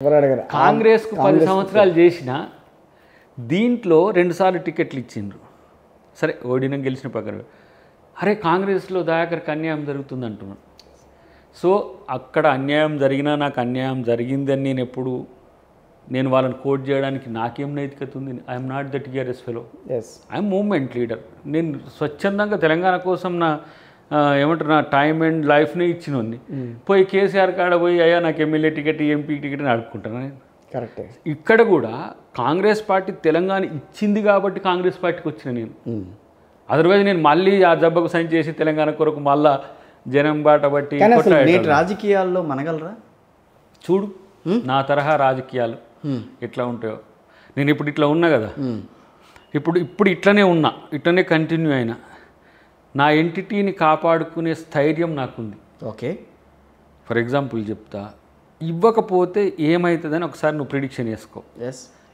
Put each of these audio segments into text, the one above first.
కాంగ్రెస్కు 10 సంవత్సరాలు చేసిన దీంట్లో 2 సార్లు టికెట్లు ఇచ్చిండ్రు. సరే ఓడిన గెలిచిన పక్కన అరే కాంగ్రెస్లో దయాకర్కి అన్యాయం జరుగుతుంది అంటున్నాను. సో అక్కడ అన్యాయం జరిగినా నాకు అన్యాయం జరిగిందని నేను వాళ్ళని కోట్ చేయడానికి నాకేం నైతికత ఉంది? I'm not the TRS fellow, I'm movement leader. నేను స్వచ్ఛందంగా తెలంగాణ కోసం నా ఏమంటారు నా టైం అండ్ లైఫ్ని ఇచ్చినోన్ని పోయి కేసీఆర్ కాడ పోయి అయ్యా నాకు ఎమ్మెల్యే టికెట్ ఎంపీ టికెట్ అని అడుక్కుంటాను నేను. కరెక్టే. ఇక్కడ కూడా కాంగ్రెస్ పార్టీ తెలంగాణ ఇచ్చింది కాబట్టి కాంగ్రెస్ పార్టీకి వచ్చిన నేను. అదర్వైజ్ నేను మళ్ళీ ఆ జబ్బకు సైన్ చేసి తెలంగాణ కొరకు మళ్ళా జనం బాట బట్టి రాజకీయాల్లో మనగలరా? చూడు నా తరహా రాజకీయాలు ఎట్లా ఉంటాయో. నేను ఇప్పుడు ఇట్లా ఉన్నా కదా, ఇప్పుడు ఇట్లనే ఉన్నా, ఇట్లనే కంటిన్యూ అయినా. నా ఎంటిటీని కాపాడుకునే స్థైర్యం నాకుంది. ఓకే, ఫర్ ఎగ్జాంపుల్ చెప్తా, ఇవ్వకపోతే ఏమవుతుందని ఒకసారి నువ్వు ప్రిడిక్షన్ వేసుకో.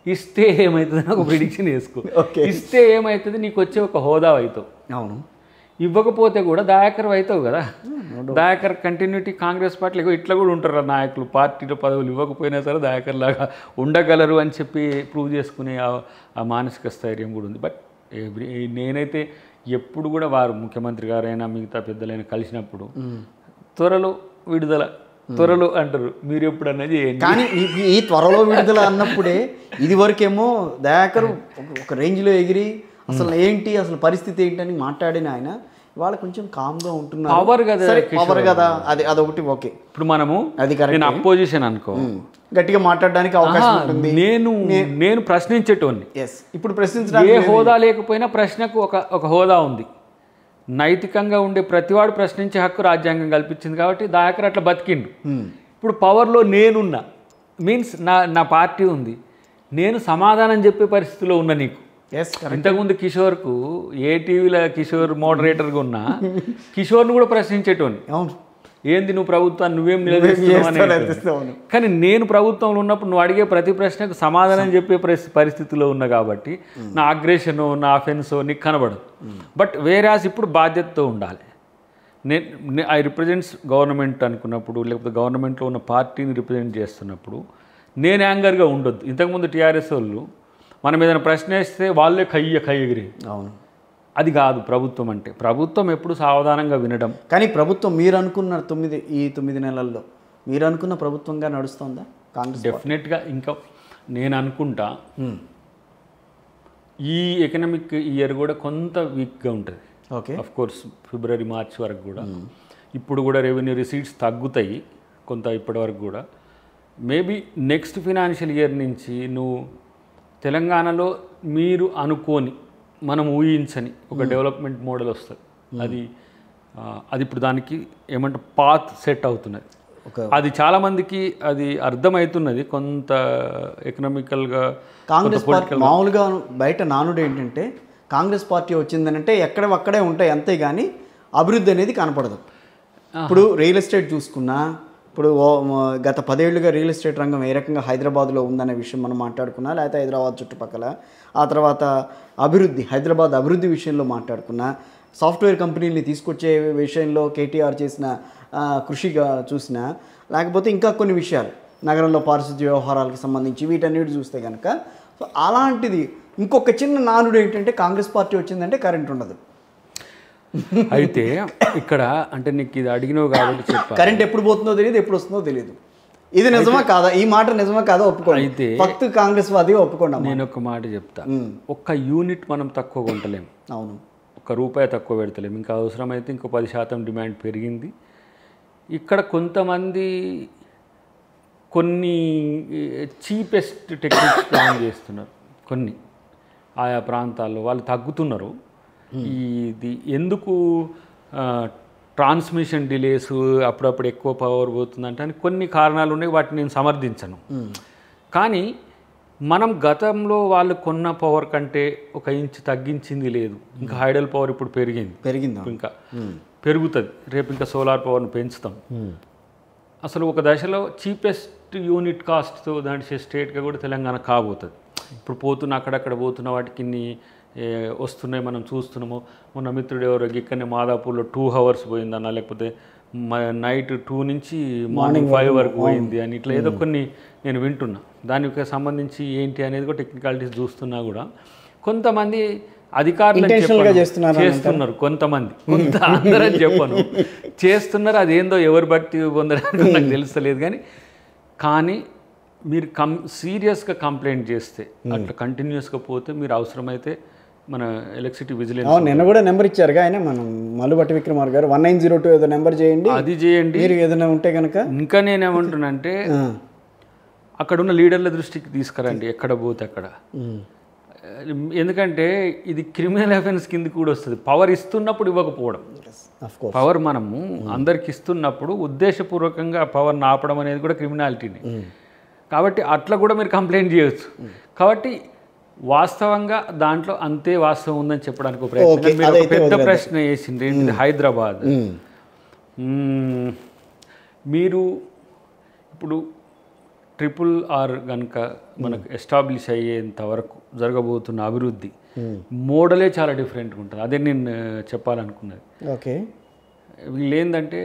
ఇస్తే ఏమవుతుందని ఒక ప్రిడిక్షన్ వేసుకో. ఇస్తే ఏమవుతుంది, నీకు వచ్చే ఒక హోదా అవుతావు. అవును. ఇవ్వకపోతే కూడా దయాకర్ అవుతావు కదా. దయాకర్ కంటిన్యూటీ కాంగ్రెస్ పార్టీలో ఇట్లా కూడా ఉంటారు నాయకులు, పార్టీలో పదవులు ఇవ్వకపోయినా సరే దయాకర్ లాగా ఉండగలరు అని చెప్పి ప్రూవ్ చేసుకునే ఆ మానసిక స్థైర్యం కూడా ఉంది. బట్ నేనైతే ఎప్పుడు కూడా వారు ముఖ్యమంత్రి గారైనా మిగతా పెద్దలైనా కలిసినప్పుడు త్వరలో విడుదల త్వరలో అంటారు, మీరు ఎప్పుడన్నా చేయండి. కానీ ఈ త్వరలో విడుదల అన్నప్పుడే ఇది వరకేమో దయాకర్ ఒక రేంజ్లో ఎగిరి అసలు ఏంటి అసలు పరిస్థితి ఏంటని మాట్లాడిన ఆయన ఇవాళ కొంచెం కామ్గా ఉంటున్నారు. పవర్ కదా అదొకటి. ఓకే, ఇప్పుడు మనము అది నేను అపోజిషన్ అనుకో గట్టిగా మాట్లాడడానికి అవకాశం ఉంటుంది. నేను ప్రశ్నించేటోని. ఇప్పుడు ప్రశ్నించడానికి ఏ హోదా లేకపోయినా ప్రశ్నకు ఒక హోదా ఉంది. నైతికంగా ఉండే ప్రతివాడు ప్రశ్నించే హక్కు రాజ్యాంగం కల్పించింది కాబట్టి దయాకర్ అట్లా బతికిండు. ఇప్పుడు పవర్లో నేనున్నా మీన్స్ నా పార్టీ ఉంది, నేను సమాధానం చెప్పే పరిస్థితిలో ఉన్నా. నీకు ఇంతకుముందు కిషోర్కు ఏ టీవీలో కిషోర్ మోడరేటర్గా ఉన్నా కిషోర్ను కూడా ప్రశ్నించేటోని. అవును, ఏంది నువ్వు ప్రభుత్వాన్ని నువ్వేం నిలదీస్తున్నావు. కానీ నేను ప్రభుత్వంలో ఉన్నప్పుడు నువ్వు అడిగే ప్రతి ప్రశ్నకు సమాధానం చెప్పే పరిస్థితిలో ఉన్నా కాబట్టి నా అగ్రెషనో నా అఫెన్సో నీకు కనబడదు. బట్ వేరాస్ ఇప్పుడు బాధ్యతతో ఉండాలి. ఐ రిప్రజెంట్స్ గవర్నమెంట్ అనుకున్నప్పుడు, లేకపోతే గవర్నమెంట్లో ఉన్న పార్టీని రిప్రజెంట్ చేస్తున్నప్పుడు నేను యాంగర్గా ఉండొద్దు. ఇంతకుముందు టీఆర్ఎస్ వాళ్ళు మనం ఏదైనా ప్రశ్న వేస్తే వాళ్ళే కయ్యగిరి. అవును, అది కాదు ప్రభుత్వం అంటే. ప్రభుత్వం ఎప్పుడు సావధానంగా వినడం. కానీ ప్రభుత్వం మీరు అనుకున్న 9 నెలల్లో మీరు అనుకున్న ప్రభుత్వంగా నడుస్తుందా కాంగ్రెస్? డెఫినెట్గా. ఇంకా నేను అనుకుంటా ఈ ఎకనామిక్ ఇయర్ కూడా కొంత వీక్గా ఉంటుంది. Okay, of course February March వరకు కూడా. ఇప్పుడు కూడా రెవెన్యూ రిసీట్స్ తగ్గుతాయి కొంత ఇప్పటి వరకు కూడా. మేబీ నెక్స్ట్ ఫినాన్షియల్ ఇయర్ నుంచి నువ్వు తెలంగాణలో మీరు అనుకోని మనం ఊహించని ఒక డెవలప్మెంట్ మోడల్ వస్తుంది. అది ఇప్పుడు దానికి ఏమంటే పాత్ సెట్ అవుతున్నది. అది చాలామందికి అది అర్థమవుతున్నది. కొంత ఎకనామికల్గా కాంగ్రెస్ పార్టీ మామూలుగా బయట నానుడు ఏంటంటే కాంగ్రెస్ పార్టీ వచ్చిందనంటే అక్కడే ఉంటాయి అంతే, కానీ అభివృద్ధి అనేది కనపడదు. ఇప్పుడు రియల్ ఎస్టేట్ చూసుకున్నా, ఇప్పుడు గత 10 ఏళ్ళుగా రియల్ ఎస్టేట్ రంగం ఏ రకంగా హైదరాబాద్లో ఉందనే విషయం మనం మాట్లాడుకున్నా, లేకపోతే హైదరాబాద్ చుట్టుపక్కల, ఆ తర్వాత హైదరాబాద్ అభివృద్ధి విషయంలో మాట్లాడుకున్నా, సాఫ్ట్వేర్ కంపెనీని తీసుకొచ్చే విషయంలో కేటీఆర్ చేసిన కృషిగా చూసినా, లేకపోతే ఇంకా కొన్ని విషయాలు నగరంలో పారిశుద్ధ్య వ్యవహారాలకు సంబంధించి వీటన్నిటి చూస్తే కనుక, సో అలాంటిది ఇంకొక చిన్న నానుడు ఏంటంటే కాంగ్రెస్ పార్టీ వచ్చిందంటే కరెంట్ ఉండదు. అయితే ఇక్కడ అంటే నీకు ఇది అడిగినవు కాబట్టి చెప్పా, కరెంట్ ఎప్పుడు పోతుందో తెలియదు, ఎప్పుడు వస్తుందో తెలియదు. ఇది నిజమా కాదా? ఈ మాట నిజమా కాదా ఒప్పుకోండి. అయితే ఫక్త్ కాంగ్రెస్ వాదిగా ఒప్పుకోండి. నేను ఒక మాట చెప్తా, ఒక్క యూనిట్ మనం తక్కువ కొంటలేము. అవును, ₹1 తక్కువ పెడతలేము. ఇంకా అవసరమైతే ఇంకో 10% డిమాండ్ పెరిగింది. ఇక్కడ కొంతమంది కొన్ని చీపెస్ట్ టెక్నిక్స్ ప్లాన్ చేస్తున్నారు. కొన్ని ఆయా ప్రాంతాల్లో వాళ్ళు తగ్గుతున్నారు. ఇది ఎందుకు ట్రాన్స్మిషన్ డిలేస్, అప్పుడప్పుడు ఎక్కువ పవర్ పోతుందంటే అని కొన్ని కారణాలు ఉన్నాయి. వాటిని నేను సమర్థించను. కానీ మనం గతంలో వాళ్ళు కొన్న పవర్ కంటే 1 ఇంచ్ తగ్గించింది లేదు. ఇంకా హైడల్ పవర్ ఇప్పుడు పెరిగింది, ఇంకా పెరుగుతుంది. రేపు ఇంకా సోలార్ పవర్ను పెంచుతాం. అసలు ఒక దశలో చీపెస్ట్ యూనిట్ కాస్ట్తో దాంట్లో స్టేట్గా కూడా తెలంగాణ కాబోతుంది. ఇప్పుడు అక్కడక్కడ పోతున్న వాటికి వస్తున్నాయి, మనం చూస్తున్నాము. మొన్న మిత్రుడు ఎవరో ఇక్కడనే మాదాపూర్లో 2 hours పోయిందన్న, లేకపోతే నైట్ 2 నుంచి మార్నింగ్ 5 వరకు పోయింది అని ఇట్లా ఏదో కొన్ని నేను వింటున్నా. దానికి సంబంధించి ఏంటి అనేది కూడా టెక్నికాలిటీస్ చూస్తున్నా కూడా కొంతమంది అధికారులు చేస్తున్నారు, కొంతమంది, కొంత అందరని చెప్పను, చేస్తున్నారు. అదేందో ఎవరు భక్తి పొందడానికి నాకు తెలుస్తలేదు. కానీ మీరు సీరియస్గా కంప్లైంట్ చేస్తే అట్లా కంటిన్యూస్గా పోతే మీరు అవసరమైతే మన ఎలక్ట్రిసిటీ విజిలెన్స్ నిన్న కూడా నెంబర్ ఇచ్చారుగా ఆయన, మనం మల్లుబట్టి విక్రమార్ గారు 1902 ఏదో నెంబర్ చేయండి, అది చేయండి మీరు ఏదైనా ఉంటే కనుక. ఇంకా నేనేమంటున్నానంటే అక్కడ ఉన్న లీడర్ల దృష్టికి తీసుకురండి ఎక్కడ పోతే అక్కడ. ఎందుకంటే ఇది క్రిమినల్ అఫెన్స్ కింద కూడా వస్తుంది. పవర్ ఇస్తున్నప్పుడు ఇవ్వకపోవడం, పవర్ మనము అందరికి ఇస్తున్నప్పుడు ఉద్దేశపూర్వకంగా పవర్ని ఆపడం అనేది కూడా క్రిమినాలిటీని. కాబట్టి అట్లా కూడా మీరు కంప్లైంట్ చేయొచ్చు. కాబట్టి వాస్తవంగా దాంట్లో అంతే వాస్తవం ఉందని చెప్పడానికి ఒక ప్రయత్నం. మీరు ఒక పెద్ద ప్రశ్న వేసింది ఏంటిది, హైదరాబాద్. మీరు ఇప్పుడు RRR కనుక మనకు ఎస్టాబ్లిష్ అయ్యేంత వరకు జరగబోతున్న అభివృద్ధి మోడలే చాలా డిఫరెంట్గా ఉంటుంది. అదే నేను చెప్పాలనుకున్నది. ఓకే, వీళ్ళు ఏంటంటే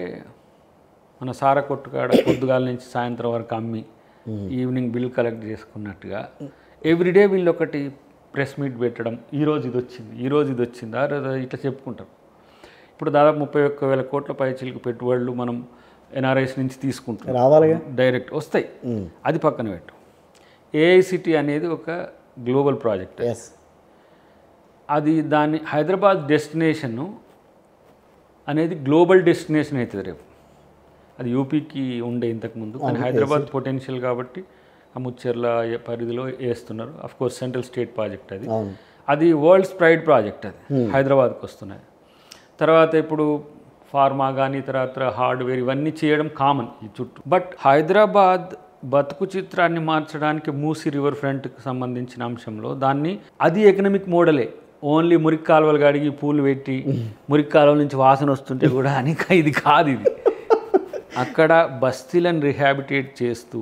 మన సారా కొట్టుకాడ పొద్దుగాల నుంచి సాయంత్రం వరకు అమ్మి ఈవినింగ్ బిల్ కలెక్ట్ చేసుకున్నట్టుగా ఎవ్రీడే వీళ్ళు ఒకటి ప్రెస్ మీట్ పెట్టడం, ఈరోజు ఇది వచ్చింది, ఈరోజు ఇది వచ్చింది, ఇట్లా చెప్పుకుంటారు. ఇప్పుడు దాదాపు 31,000 కోట్ల పైచీలకు పెట్టుబడులు మనం NRIs నుంచి తీసుకుంటాం, రావాలిగా, డైరెక్ట్ వస్తాయి. అది పక్కన పెట్టు. AICT అనేది ఒక గ్లోబల్ ప్రాజెక్ట్. అది దాన్ని హైదరాబాద్ డెస్టినేషన్ అనేది గ్లోబల్ డెస్టినేషన్ అవుతుంది రేపు. అది యూపీకి ఉండే ఇంతకుముందు, కానీ హైదరాబాద్ పొటెన్షియల్ కాబట్టి ఆ ముచ్చెర్ల పరిధిలో వేస్తున్నారు. అఫ్కోర్స్ సెంట్రల్ స్టేట్ ప్రాజెక్ట్ అది. అది వరల్డ్స్ ప్రైడ్ ప్రాజెక్ట్. అది హైదరాబాద్కి వస్తున్నాయి. తర్వాత ఇప్పుడు ఫార్మా కానీ తర్వాత హార్డ్వేర్ ఇవన్నీ చేయడం కామన్ ఈ చుట్టూ. బట్ హైదరాబాద్ బతుకు చిత్రాన్ని మార్చడానికి మూసీ రివర్ ఫ్రంట్కి సంబంధించిన అంశంలో దాన్ని అది ఎకనామిక్ మోడలే. ఓన్లీ మురికి కాలువలు కడిగి పూలు పెట్టి మురికి కాలువల నుంచి వాసన వస్తుంటే కూడా అని ఇది కాదు. ఇది అక్కడ బస్తీలను రిహాబిటేట్ చేస్తూ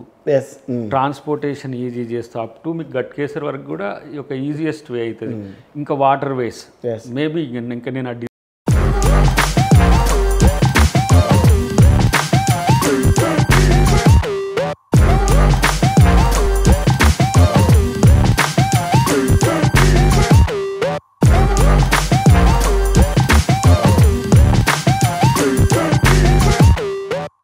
ట్రాన్స్పోర్టేషన్ ఈజీ చేస్తూ అప్ టు మీకు గట్కేసర్ వరకు కూడా ఒక ఈజియెస్ట్ వే అవుతుంది. ఇంకా వాటర్ వేస్ మేబీ ఇంకా నేను ఆ